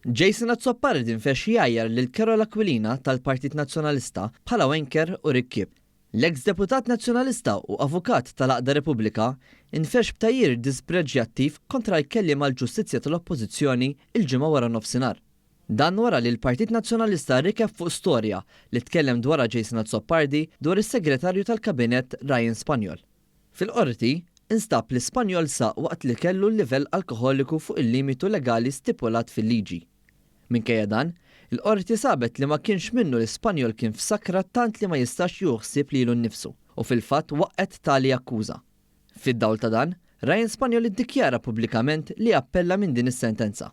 Jason Azzopardi nfex jgħajjar lil Carola Aquilina tal-Partit Nazzjonalista bħala wanker u rikkib. L-eks deputat nazzjonalista u avukat tal-Aqda Repubblika nfex b'tajjir dispreġjattiv kontra l-kelliem għall-ġustizzja tal-Oppożizzjoni il-ġimgħa wara nofsinhar. Dan wara li l-Partit Nazzjonalista rikeb fuq storja li tkellem dwar Jason Azzopardi dwar is-Segretarju tal-Kabinett Ryan Spanjol. Fil-qorti, instab li Spanjol saq waqt li kellu l-livell alkoholiku fuq il-limitu legali stipulat fil-liġi. Minkejja dan, il-qorti sabet li ma kienx minnu li Spanjol kien f'sakra tant li ma jistax juħsib lilu nnifsu u fil-fatt waqqet tali akkuża. Fid-dawl ta' dan, Ryan Spanjol iddikjara pubblikament li appella minn din is-sentenza.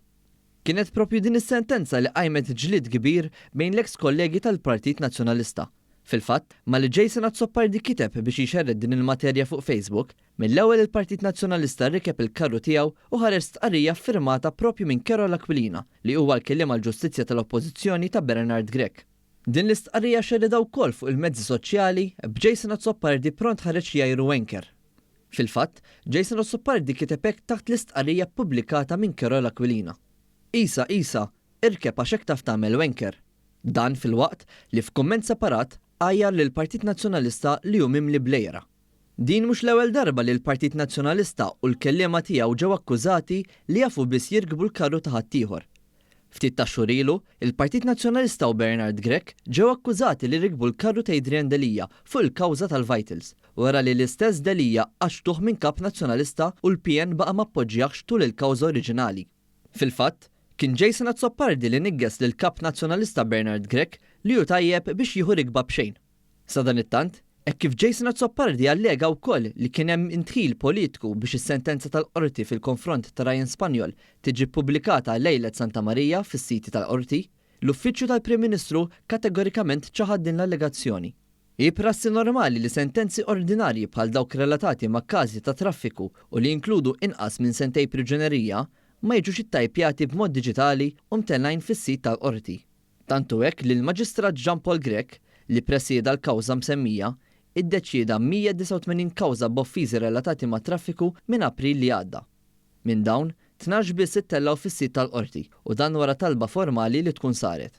Kienet propju din is-sentenza li qajmet ġlied kbir bejn l-eks kollegi tal-Partit Nazzjonalista. Fil-fatt, ma li Jason Azzopardi kiteb biex jixerred din il-materja fuq Facebook, mill-ewwel il-Partit Nazzjonalista rikeb il-karru tiegħu u ħareġ stqarrija firmata propju minn Carola Aquilina li huwa l-kelliem għall-ġustizzja tal-Oppożizzjoni ta' Bernard Grech. Din l-istqarrija xerrida wkoll fuq il-mezzi soċjali b'Jason Azzopardi pront ħareġ jgħiru wanker. Fil-fatt, Jason Azzopardi kiteb hekk taħt l-istqarrija ppubblikata minn Carola Aquilina. Isa, irkeb għax hekk taf tagħmel wanker. Dan fil-waqt li f'kumment separat għajjar li l-Partit Nazzjonalista li hu mimli blejra. Din mhux l-ewwel darba li l-Partit Nazzjonalista u l-kelliema tiegħu ġew akkużati li jafu biss jirkbu l-karru ta' ħaddieħor. Ftit ta' xhur ilu, il-Partit Nazzjonalista u Bernard Grech ġew akkużati li rikbu l-karru ta' Adrian Delija fuq il-kawża tal-Vitals, wara li l-istess Delija għaxtuh minn kap nazzjonalista u l-PN baqa' ma appoġġjax tul il-kawża oriġinali. Fil-fatt, kien Jason Azzopardi li nigges lil kap nazzjonalista Bernard Grech li hu tajjeb biex jieħu rikba b'xejn. Sa dan it-tant, hekk kif Jason Azzopardi allega wkoll li kien hemm intħil politiku biex is-sentenza tal-qorti fil-konfront ta' Ryan Spanjol tiġi ppubblikata lejlet Santa Marija fis-siti tal-qorti, l-Uffiċċju tal-Prim Ministru kategorikament ċaħad din l-allegazzjoni. Hi prassi normali li sentenzi ordinarji bħal dawk relatati ma' każi ta' traffiku u li jinkludu inqas minn sentej priġunerija ma jiġux ittajpjati b'mod diġitali u mtellajn fis-sit tal-qorti. Tantu hekk li l-Maġistrat Jean Paul Grech li presjeda l-kawża msemmija iddeċieda 189 kawża b'offiżi relatati ma' traffiku minn April li għadda. Minn dawn, 12 biss ittellaw fis-sit tal-qorti u dan wara talba formali li tkun saret.